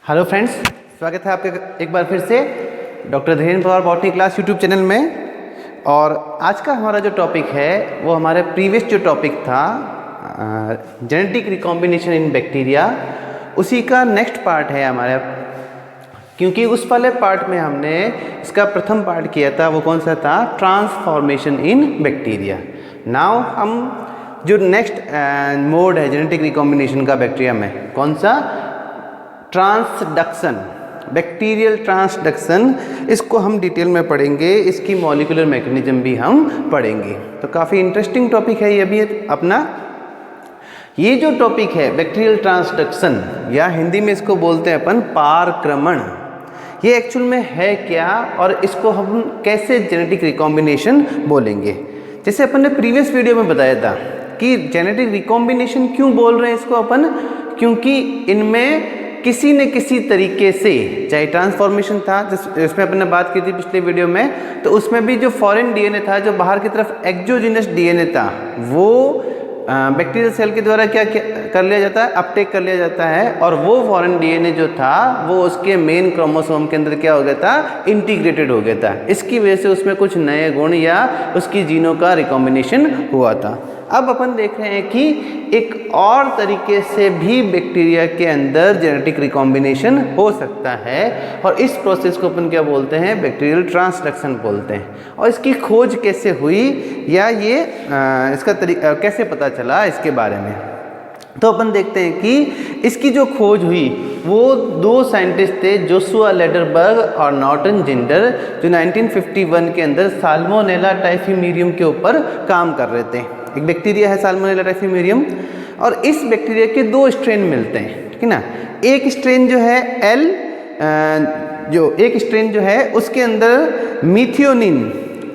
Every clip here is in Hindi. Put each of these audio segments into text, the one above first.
हेलो फ्रेंड्स, स्वागत है आपके एक बार फिर से doctor Dhirendra Pawar botany class YouTube channel में। और आज का हमारा जो टॉपिक है वो हमारे प्रीवियस जो टॉपिक था जेनेटिक रिकॉम्बिनेशन इन बैक्टीरिया, उसी का नेक्स्ट पार्ट है हमारा। क्योंकि उस वाले पार्ट में हमने इसका प्रथम पार्ट किया था, वो कौन सा था? Transformation in bacteria. नाउ हम जो नेक्स्ट मोड है जेनेटिक रिकॉम्बिनेशन का बैक्टीरिया में, कौन सा? ट्रांसडक्शन, बैक्टीरियल ट्रांसडक्शन, इसको हम डिटेल में पढ़ेंगे। इसकी मॉलिक्यूलर मैकेनिज्म भी हम पढ़ेंगे। तो काफ़ी इंटरेस्टिंग टॉपिक है ये भी अपना। ये जो टॉपिक है बैक्टीरियल ट्रांसडक्शन, या हिंदी में इसको बोलते हैं अपन पारक्रमण, ये एक्चुअल में है क्या और इसको हम कैसे जेनेटिक रिकॉम्बिनेशन बोलेंगे? जैसे अपन ने प्रीवियस वीडियो में बताया था कि जेनेटिक रिकॉम्बिनेशन क्यों बोल रहे हैं इसको अपन, क्योंकि इनमें किसी न किसी तरीके से, चाहे ट्रांसफॉर्मेशन था जिसमें अपन ने बात की थी पिछले वीडियो में, तो उसमें भी जो फॉरेन डीएनए था, जो बाहर की तरफ एक्सोजीनस डीएनए था, वो बैक्टीरियल सेल के द्वारा क्या कर लिया जाता है? अपटेक कर लिया जाता है। और वो फॉरेन डीएनए जो था वो उसके मेन क्रोमोसोम के अंदर क्या हो गया था? इंटीग्रेटेड हो गया था। इसकी वजह से उसमें कुछ नए गुण या उसकी जीनों का रिकॉम्बिनेशन हुआ था। अब अपन देख रहे हैं कि एक और तरीके से भी बैक्टीरिया के अंदर जेनेटिक रिकॉम्बिनेशन हो सकता है, और इस प्रोसेस को अपन क्या बोलते हैं? बैक्टीरियल ट्रांसडक्शन बोलते हैं। और इसकी खोज कैसे हुई, या ये इसका तरीका कैसे पता चला, इसके बारे में तो अपन देखते हैं कि इसकी जो खोज हुई वो दो साइंटिस्ट थे, जोशुआ लेडरबर्ग और नॉर्टन जिंडर, जो 1951 के अंदर साल्मोनेला टाइफिमेरियम के ऊपर काम कर रहे थे। एक बैक्टीरिया है साल्मोनेला टाइफिमेरियम, और इस बैक्टीरिया के दो स्ट्रेन मिलते हैं, ठीक है ना। एक स्ट्रेन जो है एक स्ट्रेन जो है उसके अंदर मिथियोनिन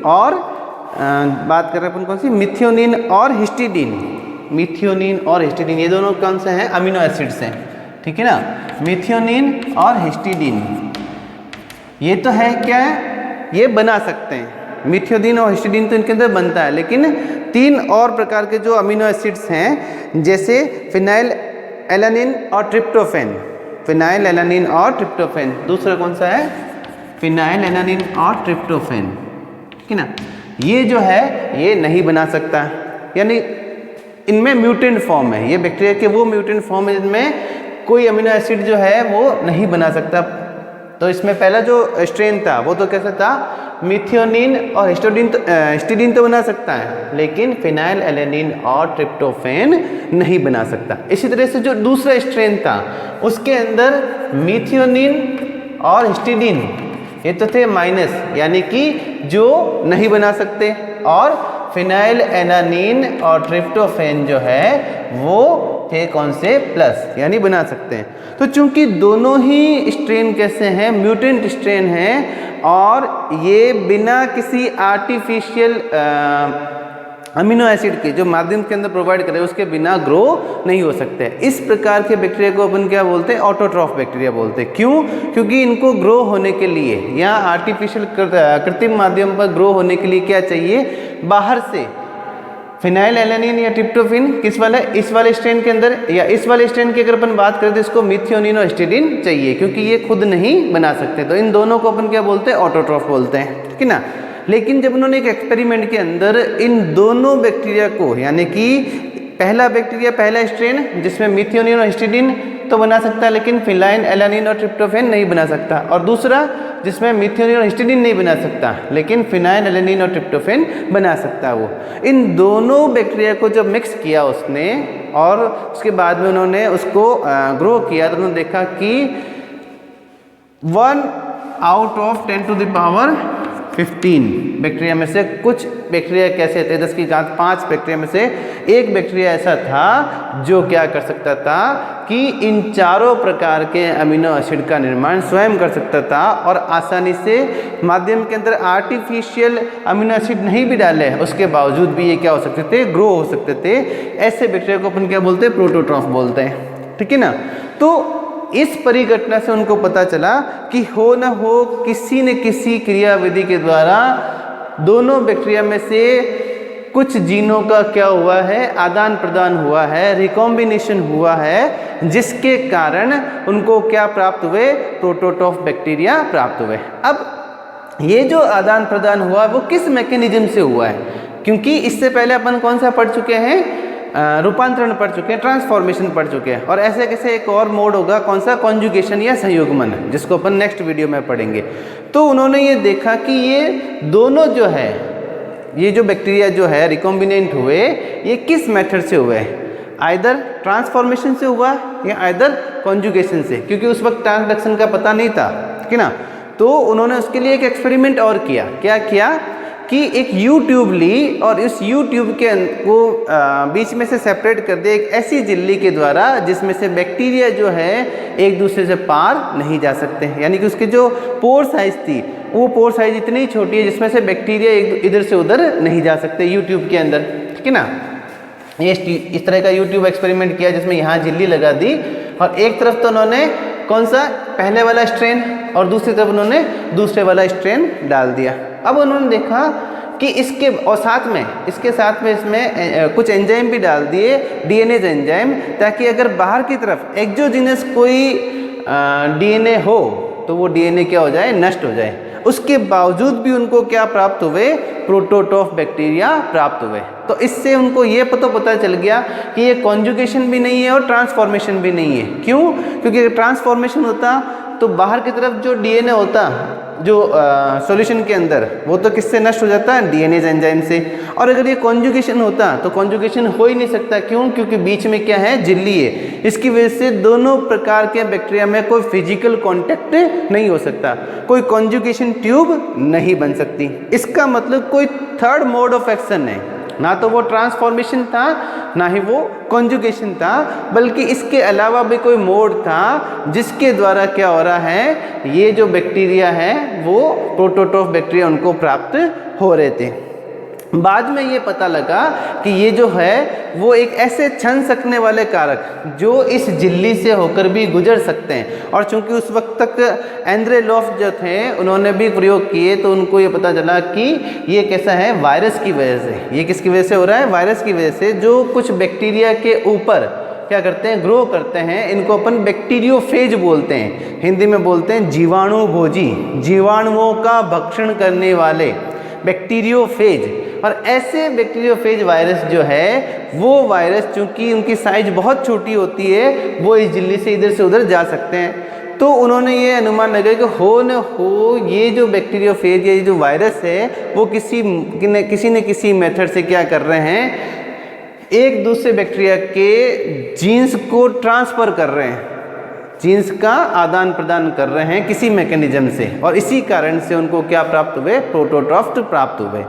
और बात कर रहे हैं अपन कौन सी? मिथियोनिन और हिस्टिडीन। मिथियोनिन और हिस्टिडीन ये दोनों कौन से हैं? अमीनो एसिड्स हैं, ठीक है ना। मिथियोनिन और हिस्टिडीन ये तो है क्या है? ये बना सकते हैं। मिथियोनिन और हिस्टिडीन तो इनके अंदर बनता है, लेकिन तीन और प्रकार के जो अमीनो एसिड्स हैं, जैसे फिनाइल एलानिन और ट्रिप्टोफैन। फिनाइल एलानिन और ट्रिप्टोफैन, दूसरा कौन सा है? फिनाइल एलानिन और ट्रिप्टोफैन, ठीक है ना। ये जो है ये नहीं बना सकता, यानी इनमें म्यूटेंट फॉर्म है। ये बैक्टीरिया के वो म्यूटेंट फॉर्म है जिनमें कोई अमीनो एसिड जो है वो नहीं बना सकता। तो इसमें पहला जो स्ट्रेन था वो तो कैसा था? मिथियोनिन और हिस्टिडीन तो बना सकता है, लेकिन फिनाइल एलानिन और ट्रिप्टोफैन नहीं बना सकता। इसी तरह से जो दूसरा स्ट्रेन था उसके अंदर मिथियोनिन और हिस्टिडीन ये तो थे माइनस, यानी कि जो नहीं बना सकते, और फिनाइल एलानिन और ट्रिप्टोफैन जो है वो थे कौन से? प्लस, यानी बना सकते हैं। तो चूंकि दोनों ही स्ट्रेन कैसे हैं? म्यूटेंट स्ट्रेन हैं, और ये बिना किसी आर्टिफिशियल अमीनो एसिड के जो माध्यम के अंदर प्रोवाइड करे उसके बिना ग्रो नहीं हो सकते। इस प्रकार के बैक्टीरिया को अपन क्या बोलते हैं? ऑटोट्रॉफ बैक्टीरिया बोलते हैं। क्यों? क्योंकि इनको ग्रो होने के लिए या आर्टिफिशियल कृत्रिम माध्यम पर ग्रो होने के लिए क्या चाहिए? बाहर से फिनाइल एलानिन या ट्रिप्टोफैन, किस वाले? इस वाले स्ट्रेन के अंदर, या इस वाले स्ट्रेन की अगर अपन बात करें तो इसको मिथियोनिन और हिस्टिडीन चाहिए, क्योंकि ये खुद नहीं बना सकते। तो इन दोनों को अपन क्या बोलते हैं? ऑटोट्रॉफ बोलते हैं, ठीक है ना। लेकिन जब उन्होंने एक एक्सपेरिमेंट के अंदर इन दोनों बैक्टीरिया को, यानी कि पहला बैक्टीरिया, पहला स्ट्रेन जिसमें मिथियोनिन और हिस्टिडीन तो बना सकता है, लेकिन फिनाइल एलानिन और ट्रिप्टोफैन नहीं बना सकता, और दूसरा जिसमें मिथियोनिन और हिस्टिडीन नहीं बना सकता, लेकिन फिनाइल एलानिन और ट्रिप्टोफैन बना सकता है वो। इन दोनों बैक्टीरिया को जब मिक्स किया उसने, और उसके बाद में उन्होंने उसको ग्रो किया, तो उन्होंने देखा कि 1 out of 10 to the power 15 bacteria में से कुछ बैक्टीरिया कैसे थे? 10 की घात 5 बैक्टीरिया में से एक बैक्टीरिया ऐसा था जो क्या कर सकता था कि इन चारों प्रकार के अमीनो एसिड का निर्माण स्वयं कर सकता था, और आसानी से माध्यम के अंदर आर्टिफिशियल अमीनो एसिड नहीं भी डाले उसके बावजूद भी ये क्या हो सकते थे? ग्रो हो सकते थे। ऐसे बैक्टीरिया को अपन क्या बोलते हैं? प्रोटोट्रॉफ बोलते हैं, ठीक है ना। तो इस परिघटना से उनको पता चला कि हो न हो किसी न किसी क्रियाविधि के द्वारा दोनों बैक्टीरिया में से कुछ जीनों का क्या हुआ है, आदान प्रदान हुआ है, रिकॉम्बिनेशन हुआ है, जिसके कारण उनको क्या प्राप्त हुए, प्रोटोटॉफ बैक्टीरिया प्राप्त हुए। अब ये जो आदान प्रदान हुआ वो किस मैकेनिज्म से हुआ है, क्योंकि इससे पहले अपन कौन सा पढ़ चुके हैं, रूपांतरण पढ़ चुके हैं, ट्रांसफॉर्मेशन पढ़ चुके हैं, और ऐसे कैसे एक और मोड होगा कौन सा, कॉन्जुगेशन या संयुग्मन, जिसको अपन नेक्स्ट वीडियो में पढ़ेंगे। तो उन्होंने ये देखा कि ये दोनों जो है, ये जो बैक्टीरिया जो है रिकॉम्बिनेंट हुए, ये किस मेथड से हुए, आइदर ट्रांसफॉर्मेशन से हुआ या आइदर कॉन्जुगेशन से, क्योंकि उस वक्त ट्रांसडक्शन का पता नहीं था, ठीक है ना। तो उन्होंने उसके लिए एक एक्सपेरिमेंट और किया, क्या किया कि एक यू ट्यूब ली और इस यू ट्यूब के को बीच में से सेपरेट कर दिया एक ऐसी झिल्ली के द्वारा जिसमें से बैक्टीरिया जो है एक दूसरे से पार नहीं जा सकते हैं, यानी कि उसकी जो पोर साइज थी वो पोर साइज इतनी छोटी है जिसमें से बैक्टीरिया इधर से उधर नहीं जा सकते यू ट्यूब के अंदर, ठीक है ना। ये इस तरह का यूट्यूब एक्सपेरिमेंट किया जिसमें यहाँ झिल्ली लगा दी और एक तरफ तो उन्होंने कौन सा, पहले वाला स्ट्रेन, और दूसरी तरफ उन्होंने दूसरे वाला स्ट्रेन डाल दिया। अब उन्होंने देखा कि इसके और इसके साथ में इसमें कुछ एंजाइम भी डाल दिए, डीएनएज एंजाइम, ताकि अगर बाहर की तरफ एक्सोजीनस कोई डीएनए हो तो वो डीएनए क्या हो जाए, नष्ट हो जाए। उसके बावजूद भी उनको क्या प्राप्त हुए, प्रोटोटॉफ बैक्टीरिया प्राप्त हुए। तो इससे उनको ये पता चल गया कि ये कॉन्जुगेशन भी नहीं है और ट्रांसफॉर्मेशन भी नहीं है। क्यों? क्योंकि अगर ट्रांसफॉर्मेशन होता तो बाहर की तरफ जो डीएनए होता जो सॉल्यूशन के अंदर, वो तो किससे नष्ट हो जाता है, डीएनएज एंजाइम से। और अगर ये कॉन्जुगेशन होता तो कॉन्जुगेशन हो ही नहीं सकता। क्यों? क्योंकि बीच में क्या है, झिल्ली है। इसकी वजह से दोनों प्रकार के बैक्टीरिया में कोई फिजिकल कांटेक्ट नहीं हो सकता, कोई कॉन्जुगेशन ट्यूब नहीं बन सकती। इसका मतलब कोई थर्ड मोड ऑफ एक्शन है, ना तो वो ट्रांसफॉर्मेशन था ना ही वो कॉन्जुगेशन था, बल्कि इसके अलावा भी कोई मोड था जिसके द्वारा क्या हो रहा है, ये जो बैक्टीरिया है वो प्रोटोटॉफ बैक्टीरिया उनको प्राप्त हो रहे थे। बाद में ये पता लगा कि ये जो है वो एक ऐसे छन सकने वाले कारक जो इस झिल्ली से होकर भी गुजर सकते हैं। और चूंकि उस वक्त तक एंड्रेलॉफ जो थे उन्होंने भी प्रयोग किए, तो उनको ये पता चला कि ये कैसा है, वायरस की वजह से। ये किसकी वजह से हो रहा है, वायरस की वजह से। जो कुछ बैक्टीरिया के ऊपर क्या करते हैं, ग्रो करते हैं, इनको अपन बैक्टीरियोफेज बोलते हैं, हिंदी में बोलते हैं जीवाणु भोजी, जीवाणुओं का भक्षण करने वाले बैक्टीरियोफेज। और ऐसे बैक्टीरियोफेज वायरस जो है, वो वायरस चूंकि उनकी साइज बहुत छोटी होती है, वो इस झिल्ली से इधर से उधर जा सकते हैं। तो उन्होंने ये अनुमान लगाया कि हो न हो ये जो बैक्टीरियोफेज, ये जो वायरस है, वो किसी न किसी मेथड से क्या कर रहे हैं, एक दूसरे बैक्टीरिया के जीन्स को ट्रांसफ़र कर रहे हैं, जीन्स का आदान प्रदान कर रहे हैं किसी मैकेनिज्म से, और इसी कारण से उनको क्या प्राप्त हुए, प्रोटोटॉफ प्राप्त हुए।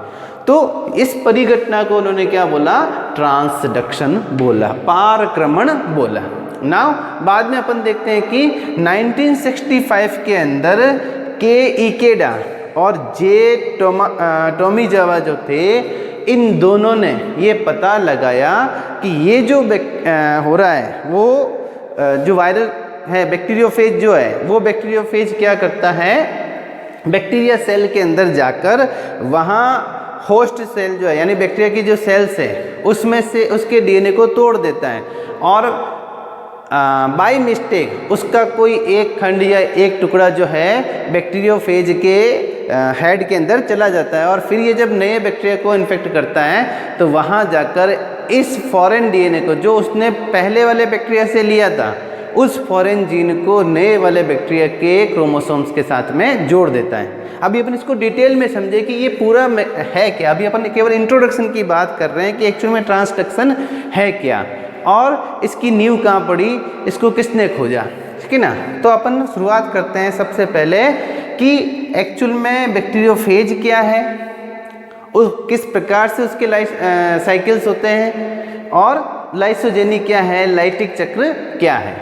तो इस परिघटना को उन्होंने क्या बोला, ट्रांसडक्शन बोला, पारक्रमण बोला। नाउ बाद में अपन देखते हैं कि 1965 के अंदर के इकेडा और जे टोमीजावा जो थे, इन दोनों ने ये पता लगाया कि ये जो हो रहा है वो जो वायरल है, बैक्टीरियोफेज जो है, वो बैक्टीरियोफेज क्या करता है, बैक्टीरिया सेल के अंदर जाकर वहाँ होस्ट सेल जो है, यानी बैक्टीरिया की जो सेल्स है, उसमें से उसके डीएनए को तोड़ देता है और बाय मिस्टेक उसका कोई एक खंड या एक टुकड़ा जो है बैक्टीरियोफेज के हेड के अंदर चला जाता है। और फिर ये जब नए बैक्टीरिया को इन्फेक्ट करता है तो वहाँ जाकर इस फॉरेन डीएनए को जो उसने पहले वाले बैक्टीरिया से लिया था, उस फॉरेन जीन को नए वाले बैक्टीरिया के क्रोमोसोम्स के साथ में जोड़ देता है। अभी अपन इसको डिटेल में समझे कि ये पूरा है क्या। अभी अपन केवल इंट्रोडक्शन की बात कर रहे हैं कि एक्चुअल में ट्रांसडक्शन है क्या और इसकी नींव कहाँ पड़ी, इसको किसने खोजा, ठीक है ना। तो अपन शुरुआत करते हैं सबसे पहले कि एक्चुअल में बैक्टीरियोफेज क्या है, किस प्रकार से उसके साइकिल्स होते हैं, और लाइसोजेनी क्या है, लाइटिक चक्र क्या है।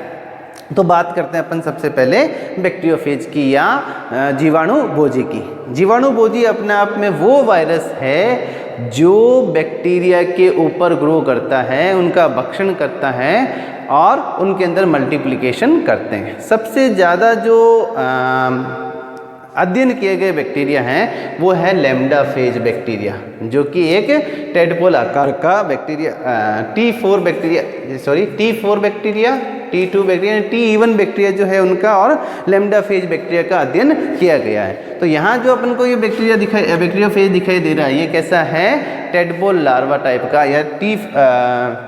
तो बात करते हैं अपन सबसे पहले बैक्टीरियोफेज की या जीवाणु भोजी की। जीवाणु भोजी अपने आप में वो वायरस है जो बैक्टीरिया के ऊपर ग्रो करता है, उनका भक्षण करता है और उनके अंदर मल्टीप्लिकेशन करते हैं। सबसे ज़्यादा जो अध्ययन किए गए बैक्टीरिया हैं वो है लैम्डा फेज बैक्टीरिया, जो कि एक टेडपोल आकार का bacteria T4 bacteria T2 bacteria T1 bacteria जो है उनका और लैम्डा फेज बैक्टीरिया का अध्ययन किया गया है। तो यहाँ जो अपन को ये बैक्टीरिया फेज दिखाई दे रहा है, ये कैसा है, टेडपोल लार्वा टाइप का या टी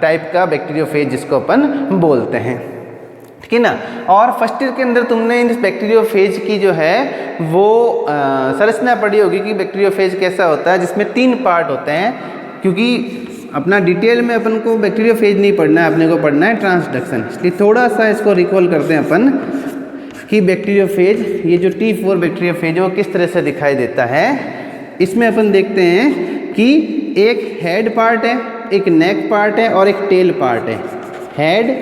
टाइप का बैक्टीरिया फेज जिसको अपन बोलते हैं, ठीक है ना। और फर्स्ट ईयर के अंदर तुमने इस बैक्टीरिया फेज की जो है वो संरचना पढ़ी होगी कि बैक्टीरिया फेज कैसा होता है, जिसमें 3 पार्ट होते हैं। क्योंकि अपना डिटेल में अपन को बैक्टीरिया फेज नहीं पढ़ना है, अपने को पढ़ना है ट्रांसडक्शन, इसलिए थोड़ा सा इसको रिकॉल करते हैं अपन कि बैक्टीरिया फेज, ये जो T4 बैक्टीरिया फेज वो किस तरह से दिखाई देता है। इसमें अपन देखते हैं कि एक हेड पार्ट है, एक नेक पार्ट है और एक टेल पार्ट है। हेड,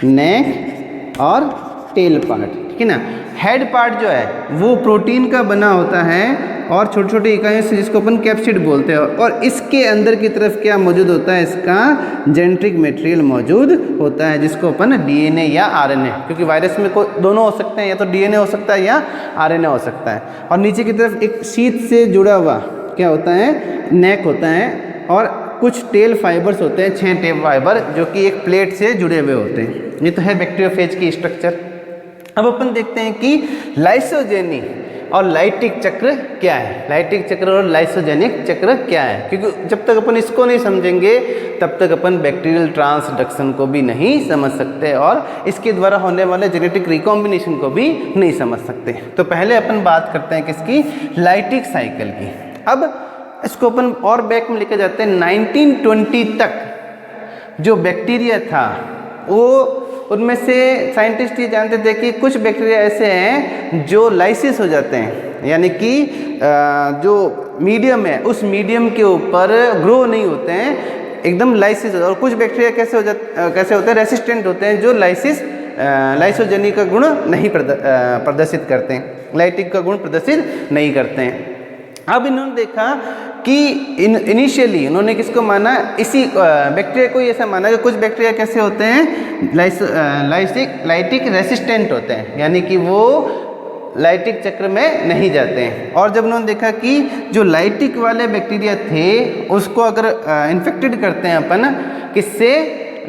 नेक और टेल पार्ट, ठीक है ना। हेड पार्ट जो है वो प्रोटीन का बना होता है और छोटी छोटी इकाइयों से, जिसको अपन कैप्सिड बोलते हैं। और इसके अंदर की तरफ क्या मौजूद होता है, इसका जेनेटिक मटेरियल मौजूद होता है, जिसको अपन डीएनए या आरएनए, क्योंकि वायरस में दोनों हो सकते हैं, या तो डीएनए हो सकता है या आरएनए हो सकता है। और नीचे की तरफ एक शीट से जुड़ा हुआ क्या होता है, नेक होता है, और कुछ टेल फाइबर्स होते हैं, 6 टेल फाइबर, जो कि एक प्लेट से जुड़े हुए होते हैं। ये तो है बैक्टीरिया फेज की स्ट्रक्चर। अब अपन देखते हैं कि लाइसोजेनी और लाइटिक चक्र क्या है, लाइटिक चक्र और लाइसोजेनिक चक्र क्या है। क्योंकि जब तक अपन इसको नहीं समझेंगे तब तक अपन बैक्टीरियल ट्रांसडक्शन को भी नहीं समझ सकते और इसके द्वारा होने वाले जेनेटिक रिकॉम्बिनेशन को भी नहीं समझ सकते। तो पहले अपन बात करते हैं किसकी, लाइटिक साइकिल की। अब इसको अपन और बैक में लेकर जाते हैं 1920 तक। जो बैक्टीरिया था वो, उनमें से साइंटिस्ट ये जानते थे कि कुछ बैक्टीरिया ऐसे हैं जो लाइसिस हो जाते हैं, यानी कि जो मीडियम है उस मीडियम के ऊपर ग्रो नहीं होते हैं, एकदम लाइसिस। और कुछ बैक्टीरिया कैसे होते हैं, रेसिस्टेंट होते हैं, जो लाइसोजेनी का गुण नहीं प्रदर्शित करते हैं, लाइटिक का गुण प्रदर्शित नहीं करते हैं। अब इन्होंने देखा कि इनिशियली उन्होंने किसको माना, इसी बैक्टीरिया को ऐसा माना कि कुछ बैक्टीरिया कैसे होते हैं, लाइटिक रेसिस्टेंट होते हैं, यानी कि वो लाइटिक चक्र में नहीं जाते हैं। और जब उन्होंने देखा कि जो लाइटिक वाले बैक्टीरिया थे उसको अगर इन्फेक्टेड करते हैं अपन किससे,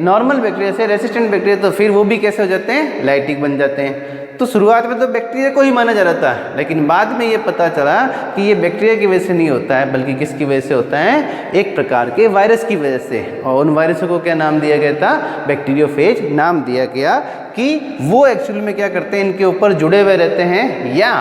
नॉर्मल बैक्टीरिया से, रेसिस्टेंट बैक्टीरिया, तो फिर वो भी कैसे हो जाते हैं, लाइटिक बन जाते हैं। तो शुरुआत में तो बैक्टीरिया को ही माना जा रहा था, लेकिन बाद में ये पता चला कि ये बैक्टीरिया की वजह से नहीं होता है, बल्कि किसकी वजह से होता है, एक प्रकार के वायरस की वजह से। और उन वायरसों को क्या नाम दिया गया था, बैक्टीरियोफेज नाम दिया गया, कि वो एक्चुअली में क्या करते हैं, इनके ऊपर जुड़े हुए रहते हैं या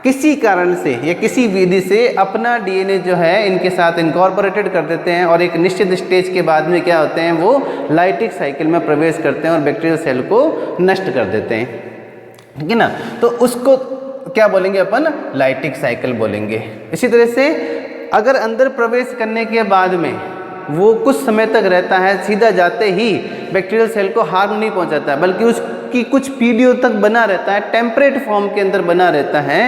किसी कारण से या किसी विधि से अपना डीएनए जो है इनके साथ इनकॉर्पोरेटेड कर देते हैं, और एक निश्चित स्टेज के बाद में क्या होते हैं, वो लाइटिक साइकिल में प्रवेश करते हैं और बैक्टीरियल सेल को नष्ट कर देते हैं, ठीक है ना। तो उसको क्या बोलेंगे अपन, लाइटिक साइकिल बोलेंगे। इसी तरह से अगर अंदर प्रवेश करने के बाद में वो कुछ समय तक रहता है, सीधा जाते ही बैक्टीरियल सेल को हार्म नहीं पहुंचाता है, बल्कि उसकी कुछ पीढ़ियों तक बना रहता है, टेम्परेट फॉर्म के अंदर बना रहता है,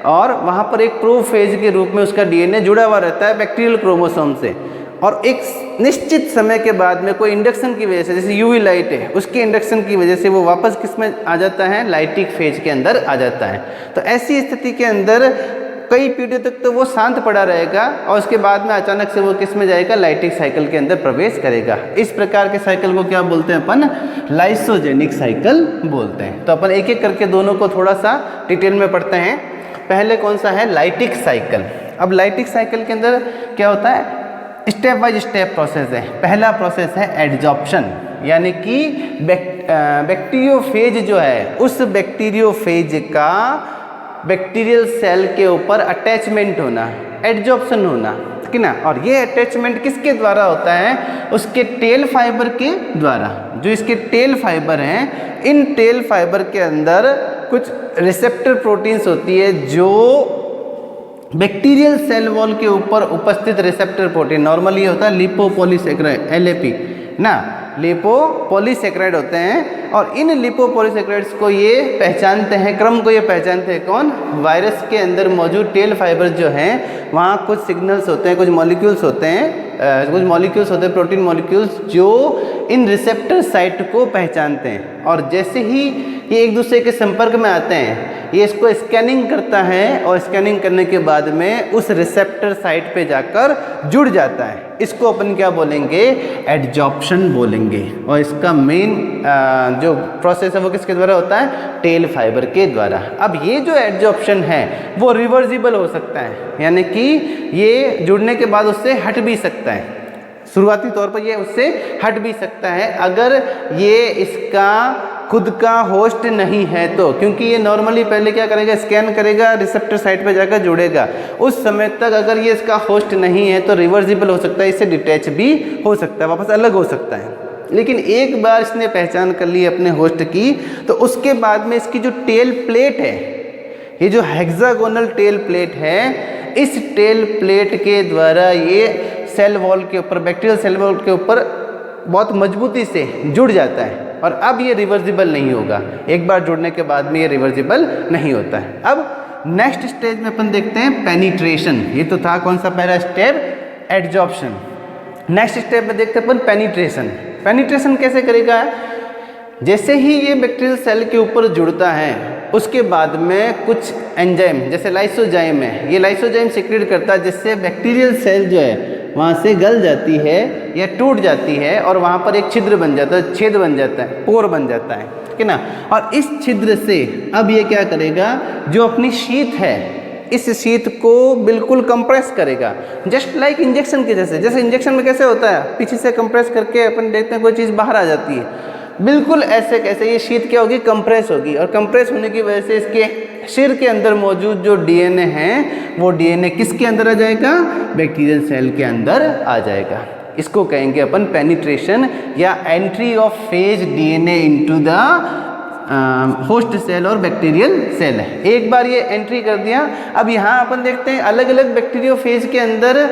और वहाँ पर एक प्रोफेज के रूप में उसका डीएनए जुड़ा हुआ रहता है बैक्टीरियल क्रोमोसोम से। और एक निश्चित समय के बाद में कोई इंडक्शन की वजह से, जैसे यूवी लाइट है, उसके इंडक्शन की वजह से वो वापस किस में आ जाता है, लाइटिक फेज के अंदर आ जाता है। तो ऐसी स्थिति के अंदर कई पीढ़ियों तक तो वो शांत पड़ा रहेगा, और उसके बाद में अचानक से वो किस में जाएगा, लाइटिक साइकिल के अंदर प्रवेश करेगा। इस प्रकार के साइकिल को क्या बोलते हैं अपन, लाइसोजेनिक साइकिल बोलते हैं। तो अपन एक एक करके दोनों को थोड़ा सा डिटेल में पढ़ते हैं। पहले कौन सा है, लाइटिक साइकिल। अब लाइटिक साइकिल के अंदर क्या होता है, स्टेप बाय स्टेप प्रोसेस है। पहला प्रोसेस है एडजॉर्प्शन, यानी कि बैक्टीरियोफेज जो है उस बैक्टीरियोफेज का बैक्टीरियल सेल के ऊपर अटैचमेंट होना, एडजॉर्प्शन होना, ठीक है ना। और ये अटैचमेंट किसके द्वारा होता है, उसके टेल फाइबर के द्वारा। जो इसके टेल फाइबर हैं, इन टेल फाइबर के अंदर कुछ रिसेप्टर प्रोटीन्स होती है जो बैक्टीरियल सेल वॉल के ऊपर उपस्थित रिसेप्टर प्रोटीन, नॉर्मली होता है लिपोपॉलीसेकेराइड, LAP ना, लिपोपॉलीसेकेराइड होते हैं। और इन लिपोपॉलीसेकेराइड्स को ये पहचानते हैं, क्रम को ये पहचानते हैं कौन, वायरस के अंदर मौजूद टेल फाइबर जो हैं, वहाँ कुछ सिग्नल्स होते हैं, कुछ मॉलिक्यूल्स होते हैं, प्रोटीन मॉलिक्यूल्स जो इन रिसेप्टर साइट को पहचानते हैं। और जैसे ही ये एक दूसरे के संपर्क में आते हैं, ये इसको स्कैनिंग करता है और स्कैनिंग करने के बाद में उस रिसेप्टर साइट पे जाकर जुड़ जाता है। इसको अपन क्या बोलेंगे, एडजॉर्प्शन बोलेंगे। और इसका मेन जो प्रोसेस है वो किसके द्वारा होता है, टेल फाइबर के द्वारा। अब ये जो एडजॉर्प्शन है वो रिवर्सिबल हो सकता है, यानी कि ये जुड़ने के बाद उससे हट भी सकता है। शुरुआती तौर पर ये उससे हट भी सकता है अगर ये इसका खुद का होस्ट नहीं है तो, क्योंकि ये नॉर्मली पहले क्या करेगा, स्कैन करेगा, रिसेप्टर साइट पर जाकर जुड़ेगा। उस समय तक अगर ये इसका होस्ट नहीं है तो रिवर्सिबल हो सकता है, इससे डिटैच भी हो सकता है, वापस अलग हो सकता है। लेकिन एक बार इसने पहचान कर ली अपने होस्ट की, तो उसके बाद में इसकी जो टेल प्लेट है, ये जो हेक्सागोनल टेल प्लेट है, इस टेल प्लेट के द्वारा ये सेल वॉल के ऊपर, बैक्टीरियल सेल वॉल के ऊपर बहुत मजबूती से जुड़ जाता है और अब ये रिवर्सिबल नहीं होगा। एक बार जुड़ने के बाद में ये रिवर्सिबल नहीं होता है। अब नेक्स्ट स्टेज में अपन देखते हैं पेनिट्रेशन। ये तो था कौन सा पहला स्टेप, एडजॉर्प्शन। नेक्स्ट स्टेप में देखते हैं अपन पेनिट्रेशन। पेनिट्रेशन कैसे करेगा, जैसे ही ये बैक्टीरियल सेल के ऊपर जुड़ता है उसके बाद में कुछ एंजाइम जैसे लाइसोजाइम है, ये लाइसोजाइम सिक्रीट करता है, जिससे बैक्टीरियल सेल जो है वहाँ से गल जाती है या टूट जाती है और वहाँ पर एक छिद्र बन जाता है, छेद बन जाता है, पोर बन जाता है, ठीक है ना। और इस छिद्र से अब ये क्या करेगा, जो अपनी शीथ है इस शीथ को बिल्कुल कंप्रेस करेगा, जस्ट लाइक इंजेक्शन के जैसे। जैसे इंजेक्शन में कैसे होता है, पीछे से कंप्रेस करके अपन देखते हैं कोई चीज़ बाहर आ जाती है, बिल्कुल ऐसे कैसे ये शीट क्या होगी, कंप्रेस होगी। और कंप्रेस होने की वजह से इसके सिर के अंदर मौजूद जो डीएनए है वो डीएनए किसके अंदर आ जाएगा, बैक्टीरियल सेल के अंदर आ जाएगा। इसको कहेंगे अपन पेनिट्रेशन या entry of phage DNA into the host cell और बैक्टीरियल सेल है। एक बार ये एंट्री कर दिया, अब यहाँ अपन देखते हैं अलग अलग बैक्टीरियोफेज के अंदर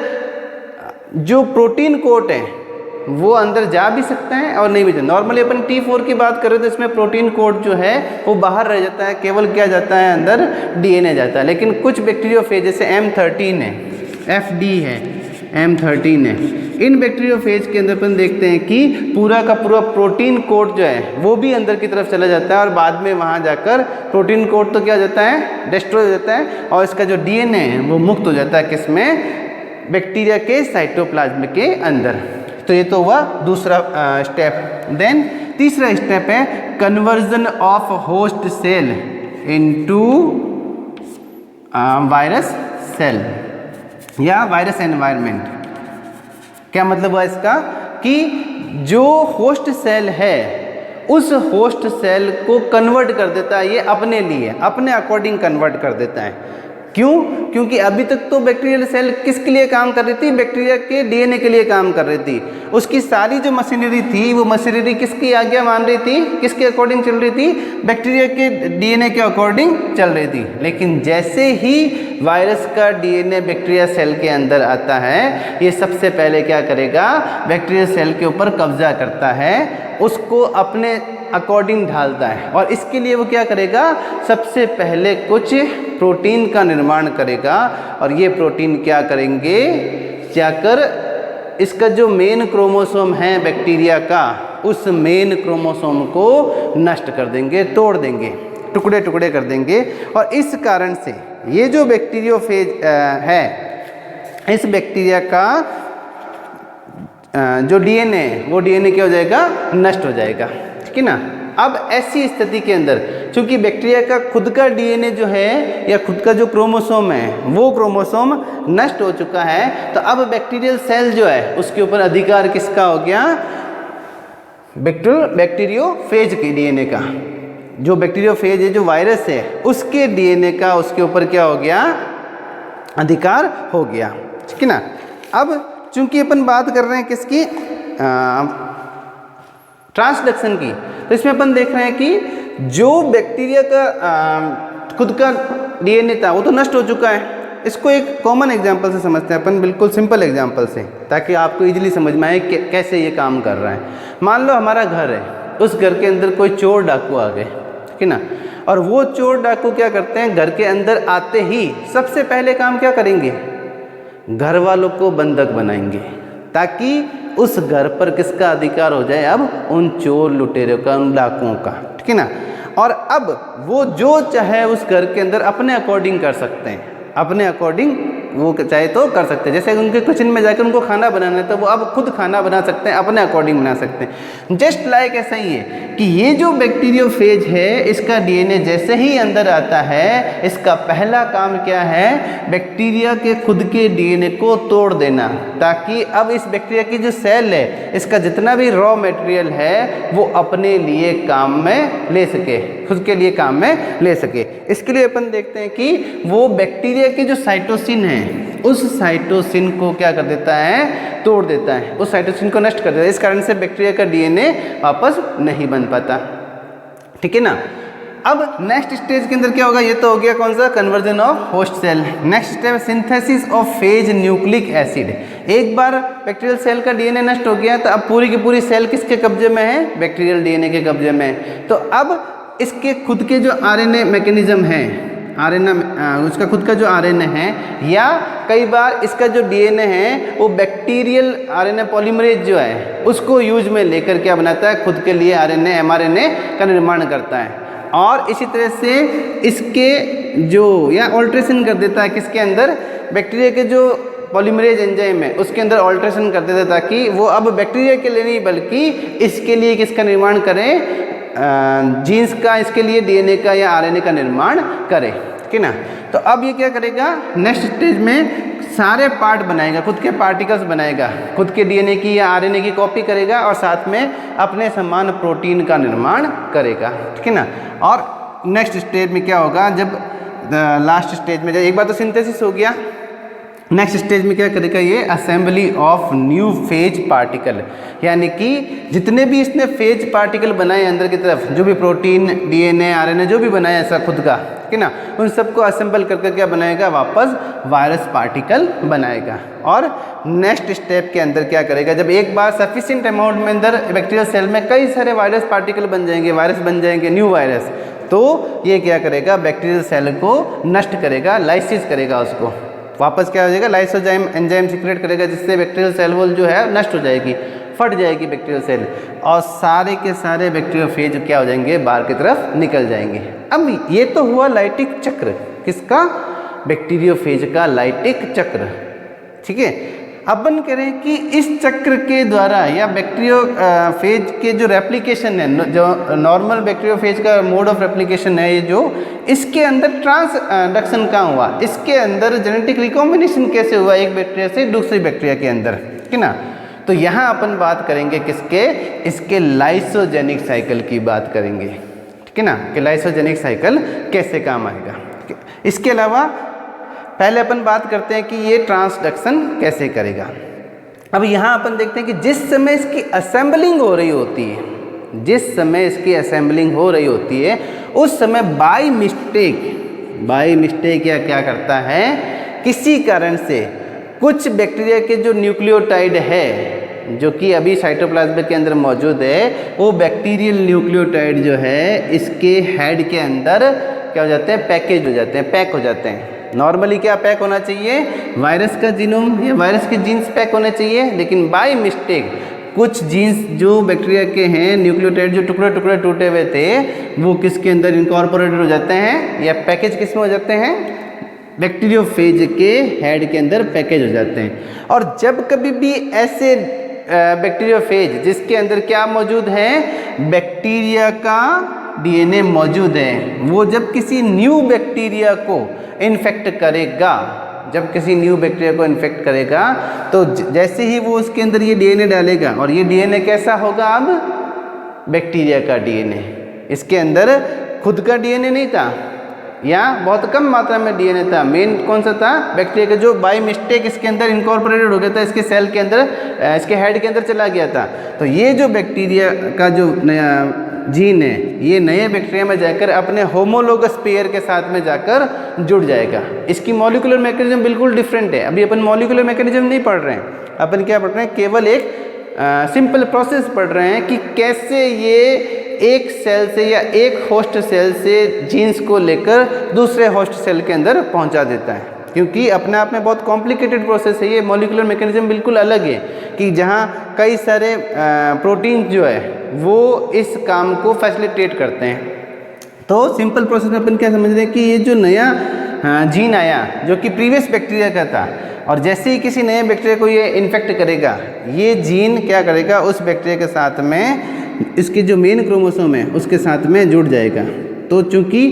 जो प्रोटीन कोट है वो अंदर जा भी सकता है और नहीं भी जाता। नॉर्मली अपन T4 की बात करें तो इसमें प्रोटीन कोड जो है वो बाहर रह जाता है, केवल क्या जाता है अंदर, डीएनए जाता है। लेकिन कुछ बैक्टीरियोफेज जैसे M13 है, FD है, M13 है, इन बैक्टीरियोफेज के अंदर अपन देखते हैं कि पूरा का पूरा प्रोटीन कोड जो है वो भी अंदर की तरफ चला जाता है और बाद में वहाँ जाकर प्रोटीन कोड तो क्या हो जाता है, डिस्ट्रॉय हो जाता है और इसका जो डीएनए है वो मुक्त हो जाता है किसमें, बैक्टीरिया के साइटोप्लाज्म के अंदर। तो ये तो हुआ दूसरा स्टेप। देन तीसरा स्टेप है conversion of host cell into virus cell या वायरस एनवायरनमेंट। क्या मतलब हुआ इसका, कि जो होस्ट सेल है उस होस्ट सेल को कन्वर्ट कर देता है, ये अपने लिए अपने अकॉर्डिंग कन्वर्ट कर देता है। क्यों, क्योंकि अभी तक तो बैक्टीरियल सेल किसके लिए काम कर रही थी, बैक्टीरिया के डीएनए के लिए काम कर रही थी। उसकी सारी जो मशीनरी थी वो मशीनरी किसकी आज्ञा मान रही थी, किसके अकॉर्डिंग चल रही थी, बैक्टीरिया के डीएनए के अकॉर्डिंग चल रही थी। लेकिन जैसे ही वायरस का डीएनए बैक्टीरिया सेल के अंदर आता है, ये सबसे पहले क्या करेगा, बैक्टीरिया सेल के ऊपर कब्जा करता है, उसको अपने अकॉर्डिंग ढालता है। और इसके लिए वो क्या करेगा, सबसे पहले कुछ प्रोटीन का निर्माण करेगा और ये प्रोटीन क्या करेंगे, जाकर इसका जो मेन क्रोमोसोम है बैक्टीरिया का, उस मेन क्रोमोसोम को नष्ट कर देंगे, तोड़ देंगे, टुकड़े टुकड़े कर देंगे। और इस कारण से ये जो बैक्टीरियोफेज है, इस बैक्टीरिया का जो डीएनए वो डीएनए क्या हो जाएगा, नष्ट हो जाएगा, ठीक है ना। अब ऐसी स्थिति के अंदर चूंकि बैक्टीरिया का खुद का डीएनए जो है या खुद का जो क्रोमोसोम है वो क्रोमोसोम नष्ट हो चुका है, तो अब बैक्टीरियल सेल जो है उसके ऊपर अधिकार किसका हो गया, बैक्टीरियोफेज के डीएनए का। जो बैक्टीरियोफेज है, जो वायरस है, उसके डीएनए का उसके ऊपर क्या हो गया, अधिकार हो गया, ठीक है ना। अब चूंकि अपन बात कर रहे हैं किसकी, ट्रांसडक्शन की, तो इसमें अपन देख रहे हैं कि जो बैक्टीरिया का खुद का डीएनए था वो तो नष्ट हो चुका है। इसको एक कॉमन एग्जांपल से समझते हैं अपन, बिल्कुल सिंपल एग्जांपल से, ताकि आपको इजीली समझ में आए कि कैसे ये काम कर रहा है। मान लो हमारा घर है, उस घर के अंदर कोई चोर डाकू आ गए, ठीक है ना, और वो चोर डाकू क्या करते हैं, घर के अंदर आते ही सबसे पहले काम क्या करेंगे, घर वालों को बंधक बनाएंगे, ताकि उस घर पर किसका अधिकार हो जाए, अब उन चोर लुटेरों का, उन डाकुओं का, ठीक है ना। और अब वो जो चाहे उस घर के अंदर अपने अकॉर्डिंग कर सकते हैं, अपने अकॉर्डिंग वो चाहे तो कर सकते हैं। जैसे उनके किचन में जाकर उनको खाना बनाना है तो वो अब खुद खाना बना सकते हैं, अपने अकॉर्डिंग बना सकते हैं। जस्ट लाइक ऐसा ही है कि ये जो बैक्टीरियोफेज है इसका डीएनए जैसे ही अंदर आता है, इसका पहला काम क्या है, बैक्टीरिया के खुद के डीएनए को तोड़ देना, ताकि अब इस बैक्टीरिया की जो सेल है इसका जितना भी रॉ मटेरियल है वो अपने लिए काम में ले सके, खुद के लिए काम में ले सके। इसके लिए अपन देखते हैं कि वो बैक्टीरिया की जो साइटोसिन है उस साइटोसिन को क्या कर देता है, तोड़ देता है, उस साइटोसिन को नष्ट कर देता है। इस कारण से बैक्टीरिया का डीएनए वापस नहीं बन पाता। ठीक है ना। अब नेक्स्ट स्टेज के अंदर क्या होगा, ये तो हो गया कौन सा, conversion of host cell. Next step synthesis of phage nucleic acid. एक बार बैक्टीरियल सेल का डीएनए नष्ट हो गया तो अब पूरी की पूरी सेल किसके कब्जे में है, बैक्टीरियल डीएनए के कब्जे में है। तो अब इसके खुद के जो आरएनए मैकेनिज्म है, आरएनए उसका खुद का जो आरएनए है, या कई बार इसका जो डीएनए है वो बैक्टीरियल आरएनए पॉलीमरेज जो है उसको यूज में लेकर क्या बनाता है, खुद के लिए आरएनए एमआरएनए का निर्माण करता है। और इसी तरह से इसके जो या ऑल्ट्रेशन कर देता है किसके अंदर, बैक्टीरिया के जो पॉलीमरेज एंजाइम है उसके अंदर ऑल्ट्रेशन कर देता है, ताकि वो अब बैक्टीरिया के लिए नहीं बल्कि इसके लिए किसका निर्माण करें, जीन्स का, इसके लिए डीएनए का या आरएनए का निर्माण करे। ठीक है ना। तो अब ये क्या करेगा, नेक्स्ट स्टेज में सारे पार्ट बनाएगा, खुद के पार्टिकल्स बनाएगा, खुद के डीएनए की या आरएनए की कॉपी करेगा और साथ में अपने समान प्रोटीन का निर्माण करेगा। ठीक है ना। और नेक्स्ट स्टेज में क्या होगा, जब लास्ट स्टेज में, जब एक बार तो सिंथेसिस हो गया, नेक्स्ट स्टेज में क्या करेगा ये, assembly of new phase particle, यानी कि जितने भी इसने फेज पार्टिकल बनाए अंदर की तरफ, जो भी प्रोटीन, डीएनए, आरएनए जो भी बनाया ऐसा खुद का, ठीक है ना, उन सबको असेंबल करके क्या बनाएगा, वापस वायरस पार्टिकल बनाएगा। और नेक्स्ट स्टेप के अंदर क्या करेगा, जब एक बार सफिशिएंट अमाउंट में अंदर बैक्टीरियल सेल में कई सारे वायरस पार्टिकल बन जाएंगे, वायरस बन जाएंगे, न्यू वायरस, तो ये क्या करेगा, बैक्टीरियल सेल को नष्ट करेगा, लाइसिस करेगा, उसको वापस क्या हो जाएगा, लाइसोजाइम एंजाइम सीक्रेट करेगा, जिससे बैक्टीरियल सेल वॉल जो है नष्ट हो जाएगी, फट जाएगी बैक्टीरियल सेल, और सारे के सारे बैक्टीरियोफेज क्या हो जाएंगे, बाहर की तरफ निकल जाएंगे। अब ये तो हुआ लाइटिक चक्र, किसका, बैक्टीरियोफेज का लाइटिक चक्र। ठीक है। अपन करें कि इस चक्र के द्वारा या बैक्टीरियोफेज के जो रेप्लिकेशन है, जो नॉर्मल बैक्टीरियोफेज का मोड ऑफ रेप्लिकेशन है, ये जो इसके अंदर ट्रांसडक्शन कहाँ हुआ, इसके अंदर जेनेटिक रिकॉम्बिनेशन कैसे हुआ एक बैक्टीरिया से दूसरी बैक्टीरिया के अंदर, ठीक है ना। तो यहाँ अपन बात करेंगे किसके, इसके लाइसोजेनिक साइकिल की बात करेंगे, ठीक है ना, कि लाइसोजेनिक साइकिल कैसे काम आएगा। इसके अलावा पहले अपन बात करते हैं कि ये ट्रांसडक्शन कैसे करेगा। अब यहाँ अपन देखते हैं कि जिस समय इसकी असेंबलिंग हो रही होती है, जिस समय इसकी असेंबलिंग हो रही होती है, उस समय बाय मिस्टेक या क्या करता है, किसी कारण से कुछ बैक्टीरिया के जो न्यूक्लियोटाइड है, जो कि अभी साइटोप्लाज्म के अंदर मौजूद है, वो बैक्टीरियल न्यूक्लियोटाइड जो है इसके हेड के अंदर क्या हो जाते हैं, पैकेज हो जाते हैं, पैक हो जाते हैं। नॉर्मली क्या पैक होना चाहिए, वायरस का जीनोम या वायरस के जीन्स पैक होने चाहिए, लेकिन बाय मिस्टेक कुछ जीन्स जो बैक्टीरिया के हैं, न्यूक्लियोटाइड जो टुकड़े टुकड़े टूटे हुए थे, वो किसके अंदर इनकॉर्पोरेटेड हो जाते हैं, या पैकेज किस में हो जाते हैं, बैक्टीरियोफेज के हेड के अंदर पैकेज हो जाते हैं। और जब कभी भी ऐसे बैक्टीरियोफेज जिसके अंदर क्या मौजूद है, बैक्टीरिया का डीएनए मौजूद है, वो जब किसी न्यू बैक्टीरिया को इन्फेक्ट करेगा, जब किसी न्यू बैक्टीरिया को इन्फेक्ट करेगा, तो जैसे ही वो उसके अंदर ये डीएनए डालेगा, और ये डीएनए कैसा होगा, अब बैक्टीरिया का डीएनए, इसके अंदर खुद का डीएनए नहीं था, या बहुत कम मात्रा में डीएनए था। मेन कौन सा था, बैक्टीरिया का, जो बाय मिस्टेक इसके अंदर इनकॉर्पोरेटेड हो गया था, इसके सेल के अंदर, इसके हेड के अंदर चला गया था। तो ये जो बैक्टीरिया का जो नया जीन है, ये नए बैक्टीरिया में जाकर अपने होमोलोगस पेयर के साथ में जाकर जुड़ जाएगा। इसकी मॉलिक्यूलर मैकेनिज्म बिल्कुल डिफरेंट है। अभी अपन मॉलिक्यूलर मैकेनिज्म नहीं पढ़ रहे हैं, अपन क्या पढ़ रहे हैं, केवल एक सिंपल प्रोसेस पढ़ रहे हैं कि कैसे ये एक सेल से या एक होस्ट सेल से जीन्स को लेकर दूसरे होस्ट सेल के अंदर पहुंचा देता है। क्योंकि अपने आप में बहुत कॉम्प्लिकेटेड प्रोसेस है ये, मॉलिक्यूलर मैकेनिज्म बिल्कुल अलग है, कि जहाँ कई सारे प्रोटीन जो है वो इस काम को फैसिलिटेट करते हैं। तो सिंपल प्रोसेस में अपन क्या समझ रहे हैं कि ये जो नया जीन आया जो कि प्रीवियस बैक्टीरिया का था, और जैसे ही किसी नए बैक्टीरिया को ये इन्फेक्ट करेगा, ये जीन क्या करेगा उस बैक्टीरिया के साथ में इसके जो मेन क्रोमोसोम है उसके साथ में जुड़ जाएगा। तो चूंकि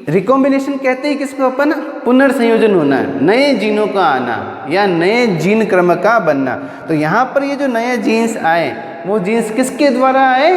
रिकॉम्बिनेशन कहते हैं किसको अपन, पुनर्संयोजन होना, नए जीनों का आना या नए जीन क्रम का बनना। तो यहाँ पर ये जो नए जीन्स आए वो जीन्स किसके द्वारा आए,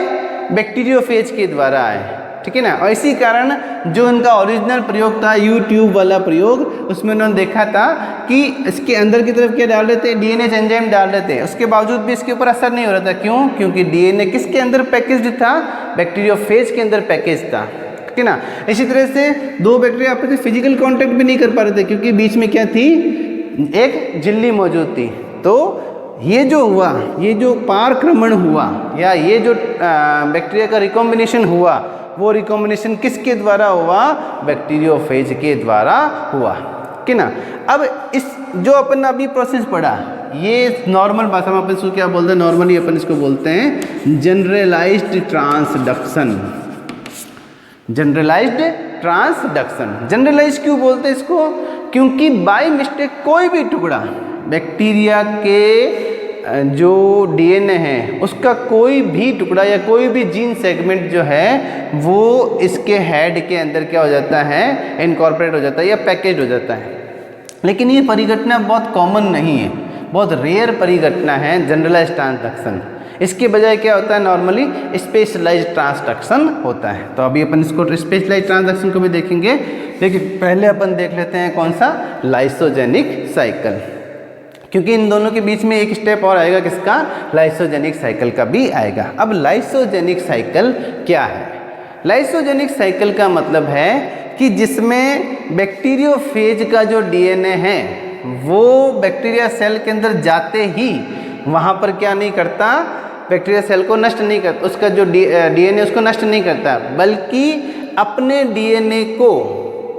बैक्टीरियोफेज के द्वारा आए, ठीक है ना। और इसी कारण जो उनका ओरिजिनल प्रयोग था यूट्यूब वाला प्रयोग, उसमें उन्होंने देखा था कि इसके अंदर की तरफ क्या डाल रहे थे, डीएनए एंजाइम डाल रहे थे, उसके बावजूद भी इसके ऊपर असर नहीं हो रहा था। क्यों? क्योंकि डीएनए किसके अंदर पैकेज्ड था, बैक्टीरियोफेज के अंदर पैकेज था, ठीक है ना। इसी तरह से दो बैक्टीरिया आपस में फिजिकल कांटेक्ट भी नहीं कर पा रहे थे क्योंकि बीच में क्या थी, एक झिल्ली मौजूद थी। तो ये जो हुआ, ये जो पारक्रमण हुआ या ये जो बैक्टीरिया का रिकॉम्बिनेशन हुआ, वो रिकॉम्बिनेशन किसके द्वारा हुआ, बैक्टीरियोफेज के द्वारा हुआ, ठीक है ना। अब इस जो अपन अभी प्रोसेस पढ़ा, ये नॉर्मल भाषा में अपन इसको क्या बोलते हैं, नॉर्मली अपन इसको बोलते हैं generalised transduction. Generalised transduction, generalise क्यों बोलते हैं इसको, क्योंकि बाय मिस्टेक कोई भी टुकड़ा बैक्टीरिया के जो डीएनए है उसका कोई भी टुकड़ा या कोई भी जीन सेगमेंट जो है वो इसके हेड के अंदर क्या हो जाता है, इनकॉर्पोरेट हो जाता है या पैकेज हो जाता है। लेकिन ये परिघटना बहुत कॉमन नहीं है, बहुत रेयर परिघटना है जनरलाइज्ड ट्रांसडक्शन। इसके बजाय क्या होता है, नॉर्मली स्पेशलाइज्ड ट्रांसडक्शन होता है। तो अभी अपन इसको स्पेशलाइज्ड ट्रांसडक्शन को भी देखेंगे, लेकिन पहले अपन देख लेते हैं कौन सा, लाइसोजेनिक साइकिल, क्योंकि इन दोनों के बीच में एक स्टेप और आएगा, किसका, लाइसोजेनिक साइकिल का भी आएगा। अब लाइसोजेनिक साइकिल क्या है, लाइसोजेनिक साइकिल का मतलब है कि जिसमें बैक्टीरियोफेज का जो डीएनए है वो बैक्टीरिया सेल के अंदर जाते ही वहाँ पर क्या नहीं करता, बैक्टीरिया सेल को नष्ट नहीं करता, उसका जो डीएनए उसको नष्ट नहीं करता, बल्कि अपने डीएनए को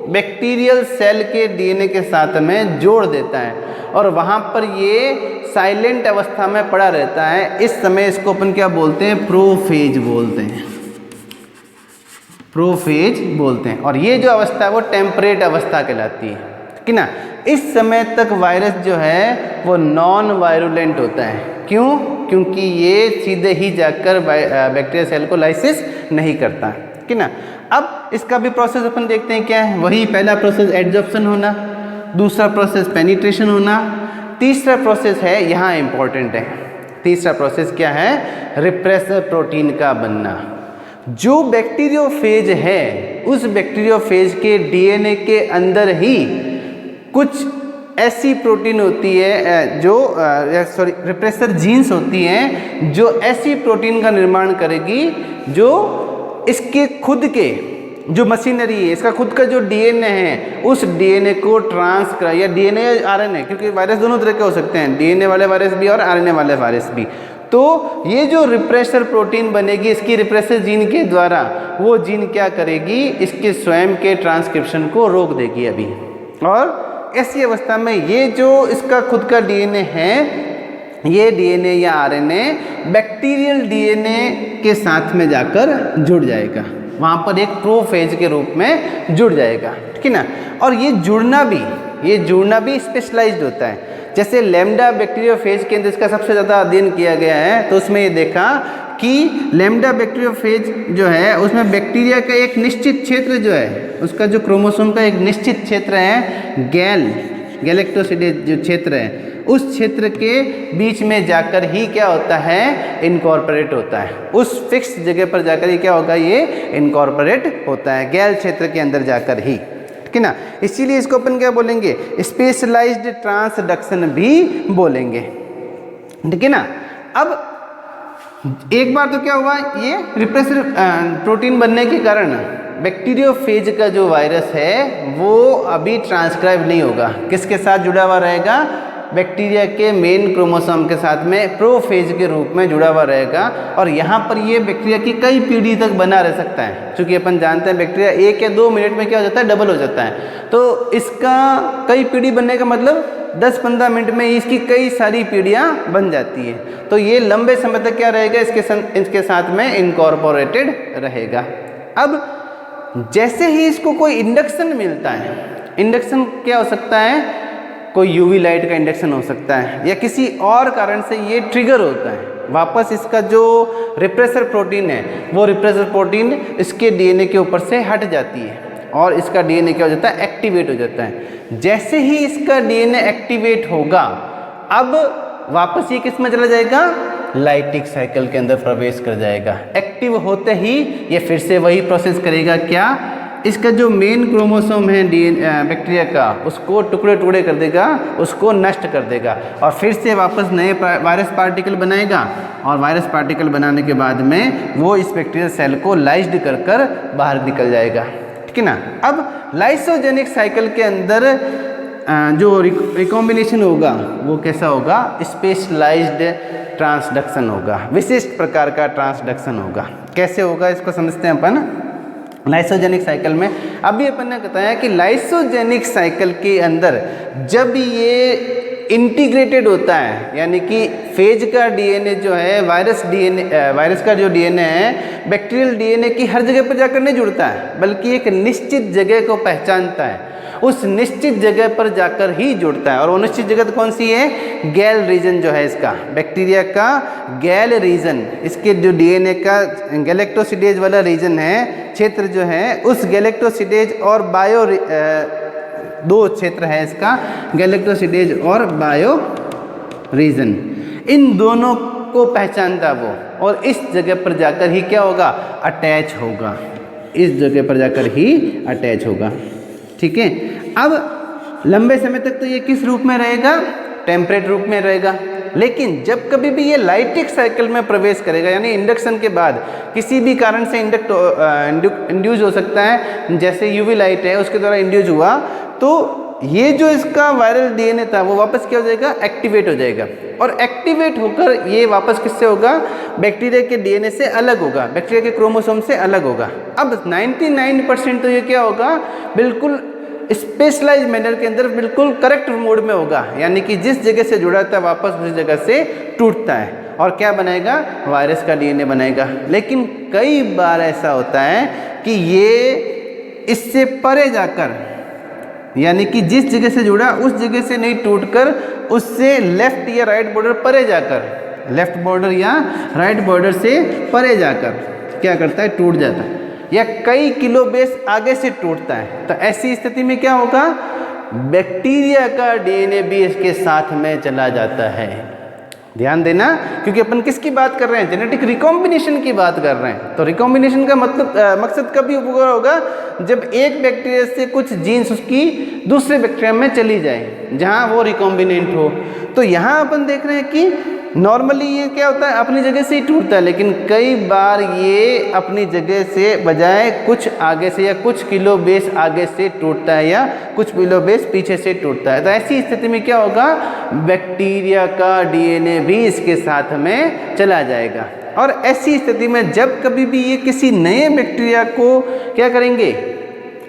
बैक्टीरियल सेल के डीएनए के साथ में जोड़ देता है और वहाँ पर ये साइलेंट अवस्था में पड़ा रहता है। इस समय इसको अपन क्या बोलते हैं, प्रोफेज बोलते हैं, प्रोफेज बोलते हैं। और ये जो अवस्था है वो टेम्परेट अवस्था कहलाती है, ठीक है ना। इस समय तक वायरस जो है वो नॉन वायरुलेंट होता है। क्यों? क्योंकि ये सीधे ही जाकर बैक्टीरिया सेल को लाइसिस नहीं करता, ठीक है ना। अब इसका भी प्रोसेस अपन देखते हैं क्या है, वही पहला प्रोसेस एडजॉर्प्शन होना, दूसरा प्रोसेस पेनिट्रेशन होना, तीसरा प्रोसेस है, यहाँ इंपॉर्टेंट है, तीसरा प्रोसेस क्या है, रिप्रेसर प्रोटीन का बनना। जो बैक्टीरियोफेज है उस बैक्टीरियोफेज के डीएनए के अंदर ही कुछ ऐसी प्रोटीन होती है जो रिप्रेसर जीन्स होती हैं जो ऐसी प्रोटीन का निर्माण करेगी जो इसके खुद के जो मशीनरी है, इसका खुद का जो डीएनए है उस डीएनए को ट्रांसक्राइब या डीएनए या आरएनए, क्योंकि वायरस दोनों तरह के हो सकते हैं, डीएनए वाले वायरस भी और आरएनए वाले वायरस भी। तो ये जो रिप्रेसर प्रोटीन बनेगी इसकी रिप्रेसर जीन के द्वारा, वो जीन क्या करेगी, इसके स्वयं के ट्रांसक्रिप्शन को रोक देगी अभी। और ऐसी अवस्था में ये जो इसका खुद का डीएनए है, ये डीएनए या आरएनए बैक्टीरियल डीएनए के साथ में जाकर जुड़ जाएगा, वहाँ पर एक प्रोफेज के रूप में जुड़ जाएगा, ठीक है ना। और ये जुड़ना भी स्पेशलाइज्ड होता है। जैसे लैम्डा बैक्टीरियोफेज के अंदर इसका सबसे ज़्यादा अध्ययन किया गया है, तो उसमें ये देखा कि लैम्डा बैक्टीरियोफेज जो है उसमें बैक्टीरिया का एक निश्चित क्षेत्र जो है, उसका जो क्रोमोसोम का एक निश्चित क्षेत्र है, गैलेक्टोसिडेज जो क्षेत्र है, उस क्षेत्र के बीच में जाकर ही क्या होता है, इनकॉर्पोरेट होता है। उस फिक्स जगह पर जाकर ही क्या होगा, ये इनकॉर्पोरेट होता है, गैल क्षेत्र के अंदर जाकर ही, ठीक है ना। इसीलिए इसको अपन क्या बोलेंगे, स्पेशलाइज्ड ट्रांसडक्शन भी बोलेंगे, ठीक है ना। अब एक बार तो क्या हुआ, ये रिप्रेसर प्रोटीन बनने के कारण बैक्टीरियोफेज का जो वायरस है वो अभी ट्रांसक्राइब नहीं होगा, किसके साथ जुड़ा हुआ रहेगा, बैक्टीरिया के मेन क्रोमोसोम के साथ में प्रोफेज के रूप में जुड़ा हुआ रहेगा। और यहाँ पर ये बैक्टीरिया की कई पीढ़ी तक बना रह सकता है, क्योंकि अपन जानते हैं बैक्टीरिया 1 या 2 मिनट में क्या हो जाता है, डबल हो जाता है। तो इसका कई पीढ़ी बनने का मतलब 10-15 मिनट में इसकी कई सारी पीढ़ियाँ बन जाती है। तो ये लंबे समय तक क्या रहेगा, इसके साथ में इनकॉर्पोरेटेड रहेगा। अब जैसे ही इसको कोई इंडक्शन मिलता है, इंडक्शन क्या हो सकता है, कोई यूवी लाइट का इंडक्शन हो सकता है या किसी और कारण से ये ट्रिगर होता है, वापस इसका जो रिप्रेसर प्रोटीन है वो रिप्रेसर प्रोटीन इसके डीएनए के ऊपर से हट जाती है और इसका डीएनए क्या हो जाता है, एक्टिवेट हो जाता है। जैसे ही इसका डीएनए एक्टिवेट होगा, अब वापस ये किस में चला जाएगा, लाइटिक साइकिल के अंदर प्रवेश कर जाएगा। एक्टिव होते ही ये फिर से वही प्रोसेस करेगा, क्या, इसका जो मेन क्रोमोसोम है बैक्टीरिया का, उसको टुकड़े टुकड़े कर देगा, उसको नष्ट कर देगा और फिर से वापस नए वायरस पार्टिकल बनाएगा और वायरस पार्टिकल बनाने के बाद में वो इस बैक्टीरियल सेल को लाइज्ड कर कर बाहर निकल जाएगा, ठीक है ना। अब लाइसोजेनिक साइकिल के अंदर जो रिकॉम्बिनेशन होगा वो कैसा होगा, स्पेशलाइज्ड ट्रांसडक्शन होगा, विशिष्ट प्रकार का ट्रांसडक्शन होगा। कैसे होगा इसको समझते हैं अपन लाइसोजेनिक साइकिल में। अभी अपन ने बताया कि लाइसोजेनिक साइकिल के अंदर जब ये इंटीग्रेटेड होता है, यानी कि फेज का डीएनए जो है वायरस का जो डीएनए है बैक्टीरियल डीएनए की हर जगह पर जाकर नहीं जुड़ता है, बल्कि एक निश्चित जगह को पहचानता है, उस निश्चित जगह पर जाकर ही जुड़ता है। और वो निश्चित जगह कौन सी है, गैल रीजन जो है इसका, बैक्टीरिया का गैल रीजन, इसके जो डीएनए का गैलेक्टोसिडेज वाला रीजन है, क्षेत्र जो है, उस गैलेक्टोसिडेज और बायो दो क्षेत्र है इसका, गैलेक्टोसिडेज और बायो रीजन, इन दोनों को पहचानता वो और इस जगह पर जाकर ही क्या होगा, अटैच होगा, इस जगह पर जाकर ही अटैच होगा, ठीक है। अब लंबे समय तक तो ये किस रूप में रहेगा, टेम्परेट रूप में रहेगा, लेकिन जब कभी भी ये लाइटिक साइकिल में प्रवेश करेगा, यानी इंडक्शन के बाद किसी भी कारण से इंड्यूस हो सकता है, जैसे यूवी लाइट है उसके द्वारा इंड्यूस हुआ, तो ये जो इसका वायरल डीएनए था वो वापस क्या हो जाएगा, एक्टिवेट हो जाएगा और एक्टिवेट होकर ये वापस किससे होगा, बैक्टीरिया के डीएनए से अलग होगा, बैक्टीरिया के क्रोमोसोम से अलग होगा। अब 99% तो ये क्या होगा, बिल्कुल स्पेशलाइज्ड मैनर के अंदर बिल्कुल करेक्ट मोड में होगा, यानी कि जिस जगह से जुड़ा था वापस उस जगह से टूटता है और क्या बनाएगा, वायरस का डीएनए बनाएगा। लेकिन कई बार ऐसा होता है कि ये इससे परे जाकर, यानी कि जिस जगह से जुड़ा उस जगह से नहीं टूटकर उससे लेफ्ट या राइट बॉर्डर परे जाकर, लेफ्ट बॉर्डर या राइट बॉर्डर से परे जाकर क्या करता है, टूट जाता है या कई किलो बेस आगे से टूटता है। तो ऐसी स्थिति में क्या होगा, बैक्टीरिया का डीएनए भी इसके साथ में चला जाता है। ध्यान देना, क्योंकि अपन किसकी बात कर रहे हैं, जेनेटिक रिकॉम्बिनेशन की बात कर रहे हैं। तो रिकॉम्बिनेशन का मतलब मकसद कभी पूरा होगा, जब एक बैक्टीरिया से कुछ जीन्स उसकी दूसरे बैक्टीरिया में चली जाए जहां वो रिकॉम्बिनेंट हो। तो यहाँ अपन देख रहे हैं कि नॉर्मली ये क्या होता है, अपनी जगह से ही टूटता है, लेकिन कई बार ये अपनी जगह से बजाय कुछ आगे से या कुछ किलो बेस आगे से टूटता है या कुछ किलो बेस पीछे से टूटता है। तो ऐसी स्थिति में क्या होगा, बैक्टीरिया का डीएनए भी इसके साथ में चला जाएगा। और ऐसी स्थिति में जब कभी भी ये किसी नए बैक्टीरिया को क्या करेंगे,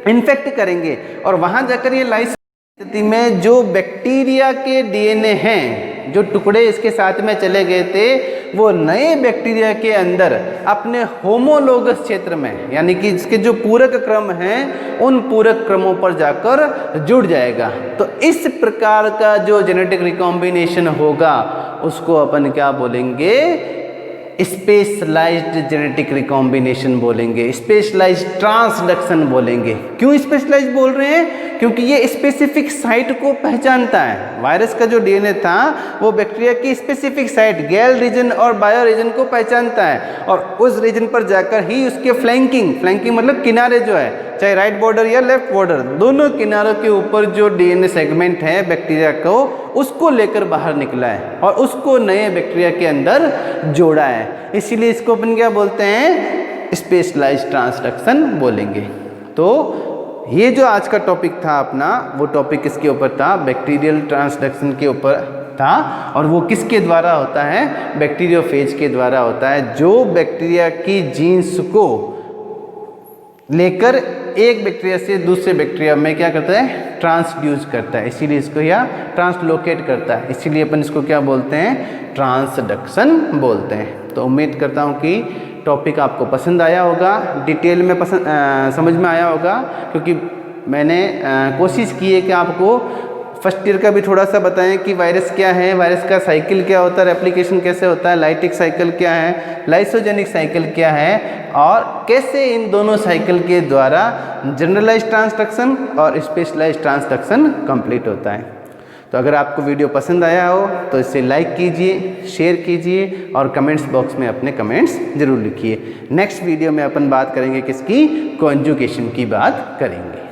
इन्फेक्ट करेंगे, और वहाँ जाकर ये लाइस स्थिति में जो बैक्टीरिया के डीएनए हैं, जो टुकड़े इसके साथ में चले गए थे, वो नए बैक्टीरिया के अंदर अपने होमोलोगस क्षेत्र में, यानी कि इसके जो पूरक क्रम हैं उन पूरक क्रमों पर जाकर जुड़ जाएगा। तो इस प्रकार का जो जेनेटिक रिकॉम्बिनेशन होगा उसको अपन क्या बोलेंगे, स्पेशलाइज्ड जेनेटिक रिकॉम्बिनेशन बोलेंगे, स्पेशलाइज्ड ट्रांसडक्शन बोलेंगे। क्यों स्पेशलाइज्ड बोल रहे हैं, क्योंकि ये स्पेसिफिक साइट को पहचानता है। वायरस का जो डीएनए था वो बैक्टीरिया की स्पेसिफिक साइट गैल रीजन और बायो रीजन को पहचानता है और उस रीजन पर जाकर ही उसके फ्लैंकिंग मतलब किनारे जो है, चाहे राइट बॉर्डर या लेफ्ट बॉर्डर, दोनों किनारों के ऊपर जो डीएनए सेगमेंट है बैक्टीरिया को, उसको लेकर बाहर निकला है और उसको नए बैक्टीरिया के अंदर जोड़ा है। इसीलिए इसको अपन क्या बोलते हैं, स्पेशलाइज्ड ट्रांसडक्शन बोलेंगे। तो ये जो आज का टॉपिक था अपना, वो टॉपिक किसके ऊपर था, बैक्टीरियल ट्रांसडक्शन के ऊपर था। और वो किसके द्वारा होता है, बैक्टीरियोफेज के द्वारा होता है, जो बैक्टीरिया की जीन्स को लेकर एक बैक्टीरिया से दूसरे बैक्टीरिया में क्या करता है, ट्रांसड्यूस करता है। इसीलिए इसको या ट्रांसलोकेट करता है, इसीलिए अपन इसको क्या बोलते हैं, ट्रांसडक्शन बोलते हैं। तो उम्मीद करता हूँ कि टॉपिक आपको पसंद आया होगा, डिटेल में समझ में आया होगा, क्योंकि मैंने कोशिश की है कि आपको फर्स्ट ईयर का भी थोड़ा सा बताएं कि वायरस क्या है, वायरस का साइकिल क्या होता है, रेप्लिकेशन कैसे होता है, लाइटिक साइकिल क्या है, लाइसोजेनिक साइकिल क्या है, और कैसे इन दोनों साइकिल के द्वारा जनरलाइज ट्रांसडक्शन और स्पेशलाइज ट्रांसडक्शन कंप्लीट होता है। तो अगर आपको वीडियो पसंद आया हो तो इसे लाइक कीजिए, शेयर कीजिए और कमेंट्स बॉक्स में अपने कमेंट्स जरूर लिखिए। नेक्स्ट वीडियो में अपन बात करेंगे किसकी, कॉन्जुगेशन की बात करेंगे।